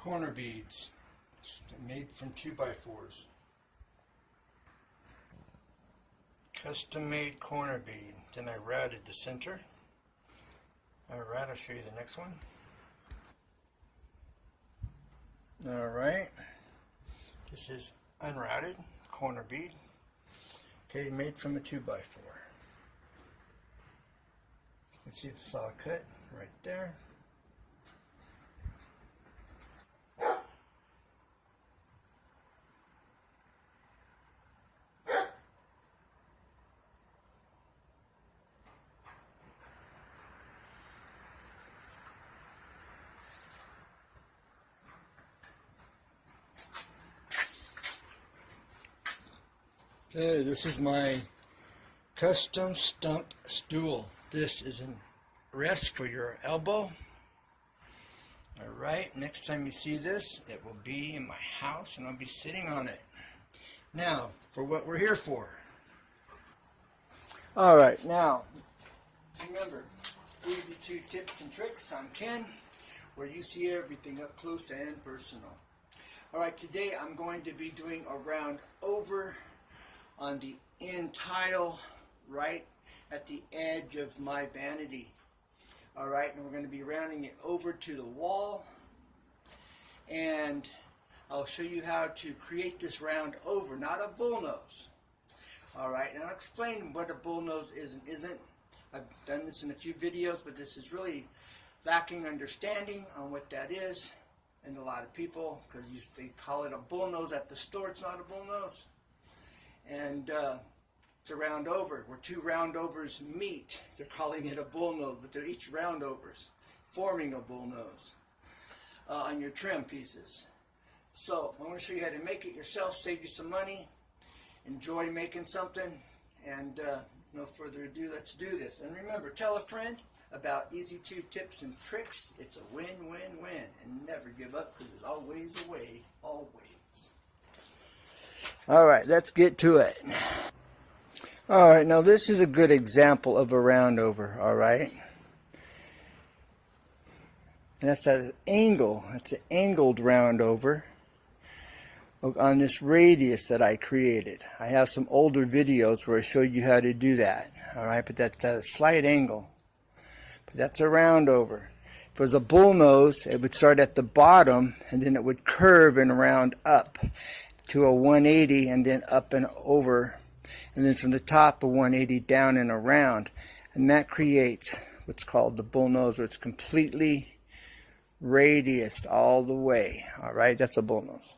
corner beads made from 2x4s. Custom made corner bead. Then I routed the center. Alright, I'll show you the next one. Alright, this is unrouted corner bead. Okay, made from a 2x4. You see the saw cut right there. Okay, this is my custom stump stool. This is a rest for your elbow. Alright, next time you see this, it will be in my house and I'll be sitting on it. Now, for what we're here for. Alright, now, remember, Easy 2 Tips and Tricks. I'm Ken, where you see everything up close and personal. Alright, today I'm going to be doing a round over on the end tile right at the edge of my vanity. Alright, and we're going to be rounding it over to the wall, and I'll show you how to create this round over, not a bullnose. Alright, and I'll explain what a bullnose is and isn't. I've done this in a few videos, but this is really lacking understanding on what that is, and a lot of people, because they call it a bullnose at the store, it's not a bullnose. And it's a round over, where two round overs meet. They're calling it a bullnose, but they're each round overs, forming a bullnose on your trim pieces. So I'm going to show you how to make it yourself, save you some money, enjoy making something, and no further ado, let's do this. And remember, tell a friend about Easy 2 Tips and Tricks. It's a win-win-win, and never give up, because there's always a way, always. Alright, let's get to it. Alright, now this is a good example of a round over, alright? And that's at an angle. It's an angled round over on this radius that I created. I have some older videos where I show you how to do that, alright? But that's a slight angle. But that's a round over. If it was a bullnose, it would start at the bottom and then it would curve and round up to a 180 and then up and over, and then from the top a 180 down and around, and that creates what's called the bullnose, where it's completely radiused all the way. Alright, that's a bullnose.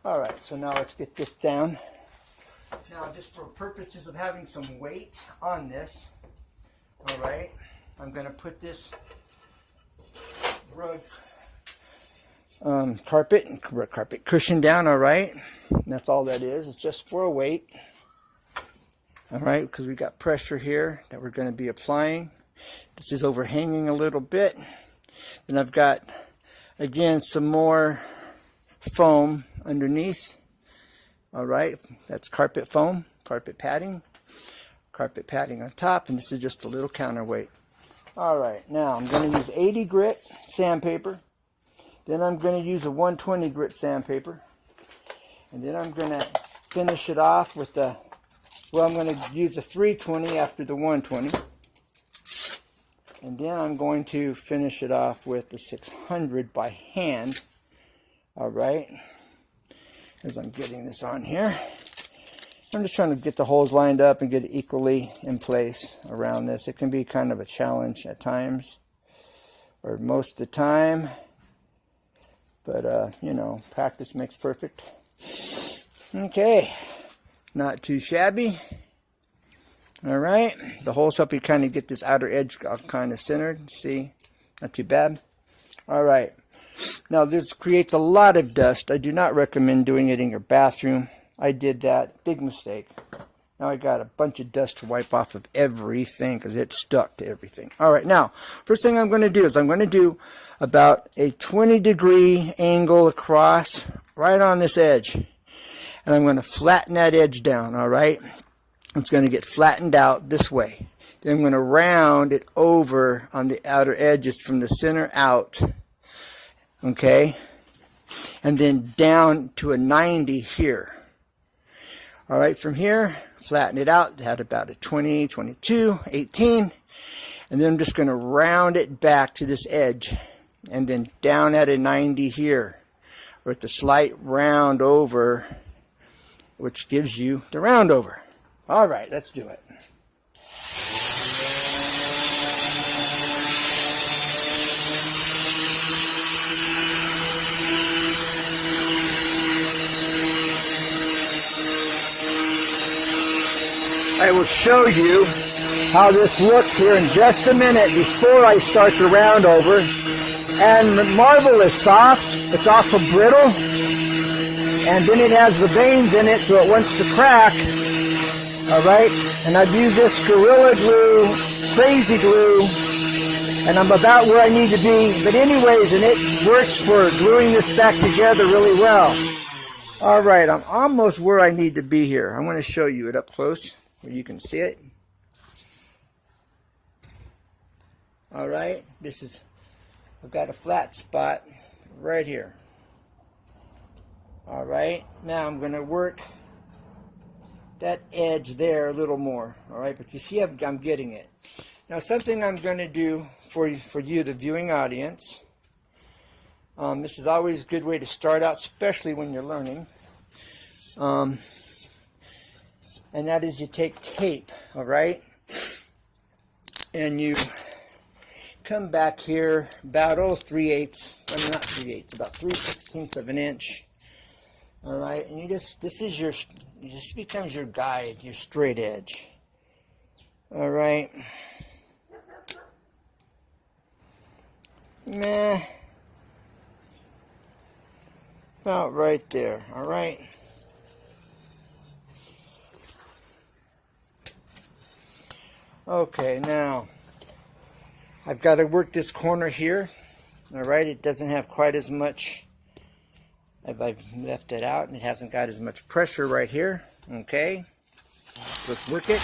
Alright, so now let's get this down. Now, just for purposes of having some weight on this, alright, I'm going to put this rug carpet cushion down, alright? That's all that is. It's just for a weight. Alright, because we got pressure here that we're going to be applying. This is overhanging a little bit. Then I've got, again, some more foam underneath. Alright, that's carpet foam, carpet padding on top, and this is just a little counterweight. Alright, now I'm going to use 80 grit sandpaper. Then I'm going to use a 120 grit sandpaper. And then I'm going to finish it off with the, well, I'm going to use a 320 after the 120. And then I'm going to finish it off with the 600 by hand. Alright. As I'm getting this on here. I'm just trying to get the holes lined up and get it equally in place around this. It can be kind of a challenge at times, or most of the time. But, you know, practice makes perfect. Okay. Not too shabby. Alright. The holes help you kind of get this outer edge kind of centered. See? Not too bad. Alright. Now, this creates a lot of dust. I do not recommend doing it in your bathroom. I did that. Big mistake. Now I got a bunch of dust to wipe off of everything because it stuck to everything. Alright, now, first thing I'm going to do is I'm going to do about a 20-degree angle across right on this edge. And I'm going to flatten that edge down, alright? It's going to get flattened out this way. Then I'm going to round it over on the outer edges from the center out. Okay? and then down to a 90 here. All right, from here, flatten it out at about a 20, 22, 18, and then I'm just going to round it back to this edge, and then down at a 90 here, with the slight round over, which gives you the round over. All right, let's do it. I will show you how this looks here in just a minute before I start the round over. And the marble is soft, it's awful brittle, and then it has the veins in it so it wants to crack. Alright, and I've used this Gorilla Glue, Crazy Glue, and I'm about where I need to be. But anyways, and it works for gluing this back together really well. Alright, I'm almost where I need to be here. I'm going to show you it up close where you can see it. Alright, I've got a flat spot right here. Alright, now I'm going to work that edge there a little more. Alright, but you see I'm getting it. Now something I'm going to do for you, the viewing audience. This is always a good way to start out, especially when you're learning. And that is you take tape, alright? And you come back here about 3/8, I mean not 3/8, about 3/16 of an inch. Alright, and this becomes your guide, your straight edge. Alright. About right there, alright. Okay, now I've got to work this corner here. Alright, it doesn't have quite as much. I've left it out and it hasn't got as much pressure right here. Okay, let's work it.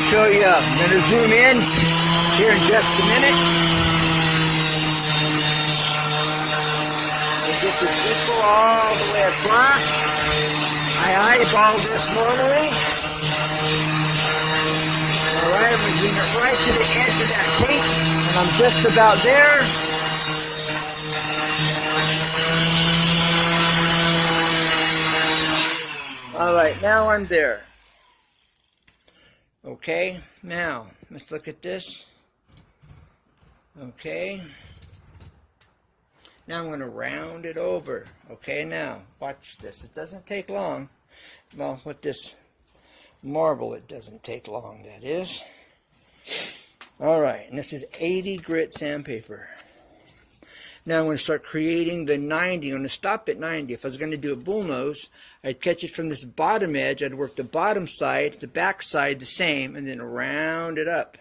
Show you. I'm going to zoom in here in just a minute. We get this equal all the way across. I eyeball this normally. Alright, I'm going to zoom it right to the edge of that tape, and I'm just about there. Alright, now I'm there. Okay, now, let's look at this. Okay. Now I'm going to round it over. Okay, now, watch this. It doesn't take long. Well, with this marble, it doesn't take long, that is. Alright, and this is 80 grit sandpaper. Now I'm going to start creating the 90. I'm going to stop at 90. If I was going to do a bullnose, I'd catch it from this bottom edge. I'd work the bottom side, the back side the same, and then round it up.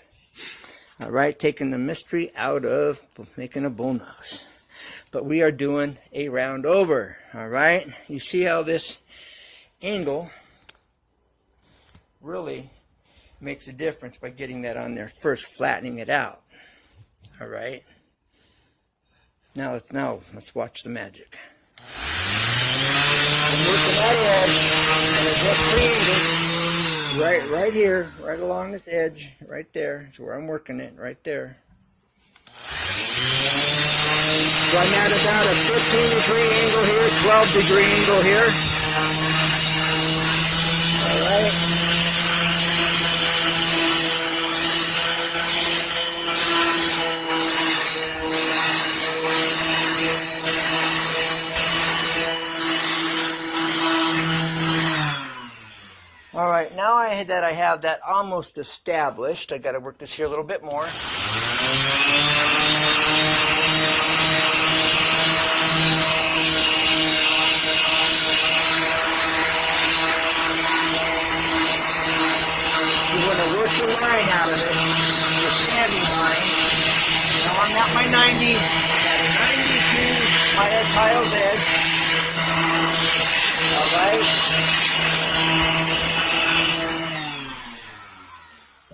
Alright, taking the mystery out of making a bullnose. But we are doing a round over. Alright, you see how this angle really makes a difference by getting that on there first, flattening it out. Alright. Now let's watch the magic. I'm working that edge, and I just created right here, right along this edge, right there. Is where I'm working it, right there. So I'm at about a 15-degree angle here, 12-degree angle here. All right. All right, now that I have that almost established, I got to work this here a little bit more. You want to work the line out of it, the sanding line. Now I'm at my 90, got a 92, my tiles edge. Alright.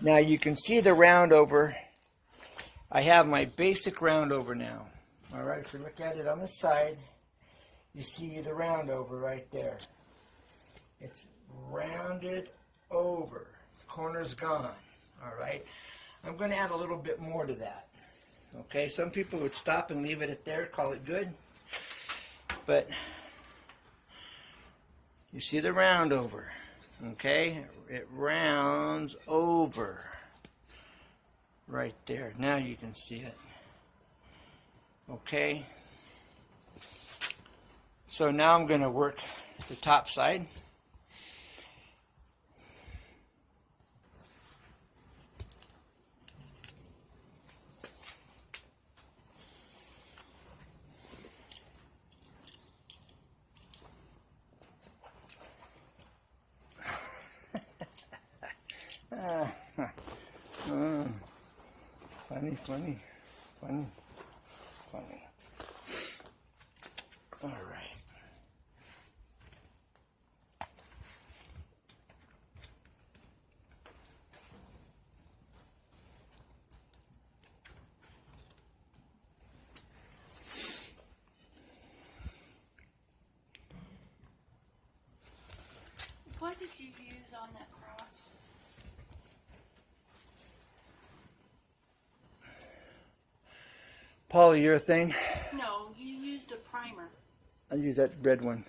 Now you can see the round over. I have my basic round over now. Alright, if you look at it on the side, you see the round over right there. It's rounded over. The corner's gone. Alright. I'm going to add a little bit more to that. Okay, some people would stop and leave it at there, call it good. But you see the round over. Okay, it rounds over. Right there. Now you can see it. Okay. So now I'm going to work the top side. Funny. All right. What did you use on that cross? Polyurethane. No, you used a primer. I use that red one.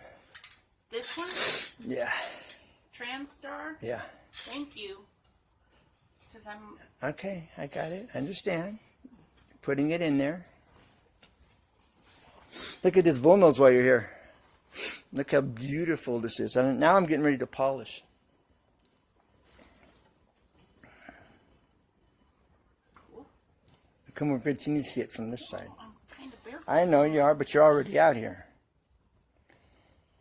This one? Yeah. Transtar? Yeah. Thank you. Because I'm... Okay, I got it. I understand. Putting it in there. Look at this bullnose while you're here. Look how beautiful this is. Now I'm getting ready to polish. Cool. Come over, you need to see it from this side. I'm kind of barefoot. I know you are, but you're already out here.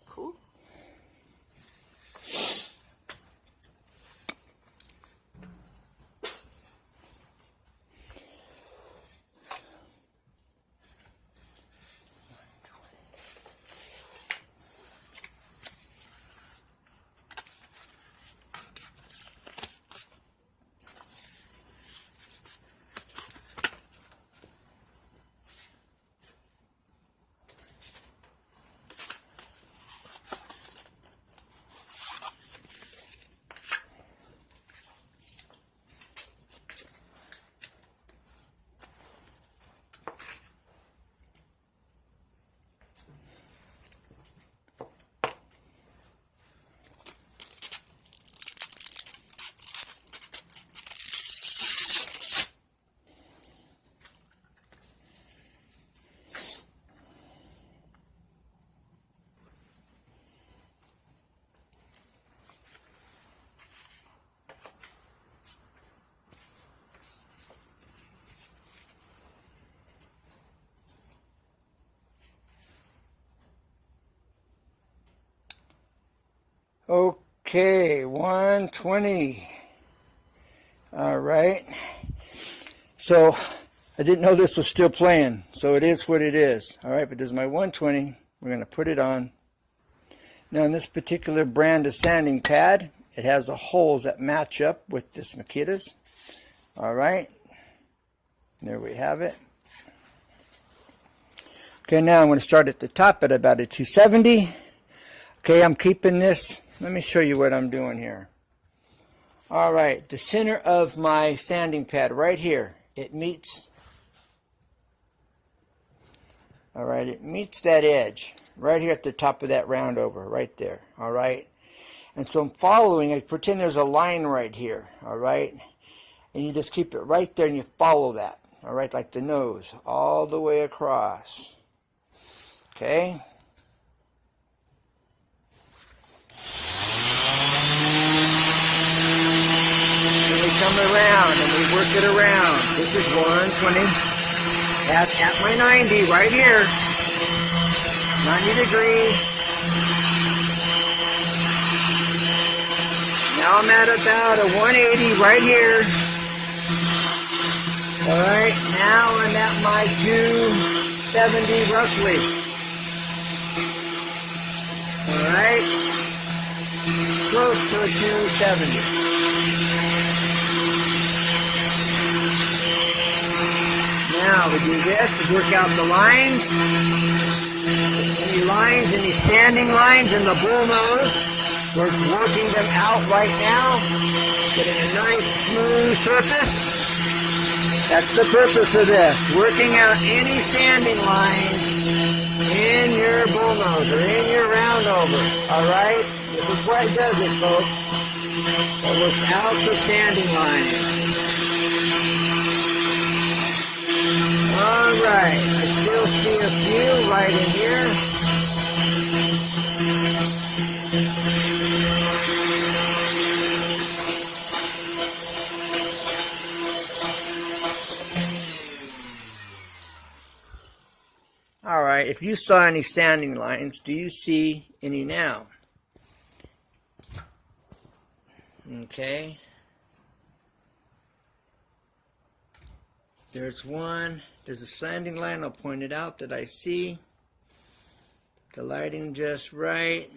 Cool. Okay, 120. All right. So I didn't know this was still playing, so it is what it is. All right, but this is my 120. We're going to put it on. Now, in this particular brand of sanding pad, it has the holes that match up with this Makita's. All right. There we have it. Okay, now I'm going to start at the top at about a 270. Okay, I'm keeping this. Let me show you what I'm doing here. All right, the center of my sanding pad right here, it meets. All right, it meets that edge right here at the top of that round over, right there. All right, and so I'm following. I pretend there's a line right here. All right, and you just keep it right there and you follow that. All right, like the nose, all the way across. Okay. Come around and we work it around. This is 120 at my 90 right here. 90 degrees. Now I'm at about a 180 right here. Alright, now I'm at my by 270 roughly. Alright? Close to a 270. Now we do this to work out the lines. Any standing lines in the bull nose. We're working them out right now. Getting a nice smooth surface. That's the purpose of this. Working out any standing lines in your bull nose or in your round over. Alright? This is why it does it, folks. It works out the standing lines. Alright, I still see a few right in here. Alright, if you saw any standing lines, do you see any now? Okay. There's one. There's a standing line, I'll point it out, that I see. The lighting just right.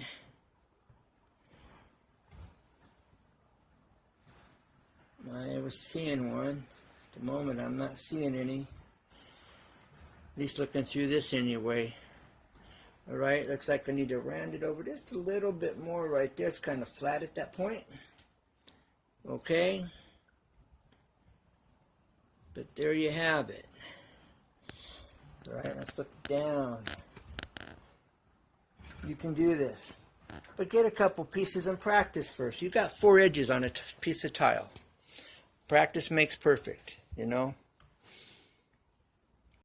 I was seeing one. At the moment, I'm not seeing any. At least looking through this anyway. Alright, looks like I need to round it over just a little bit more right there. It's kind of flat at that point. Okay. But there you have it. Alright, let's look down. You can do this. But get a couple pieces and practice first. You got 4 edges on a piece of tile. Practice makes perfect, you know.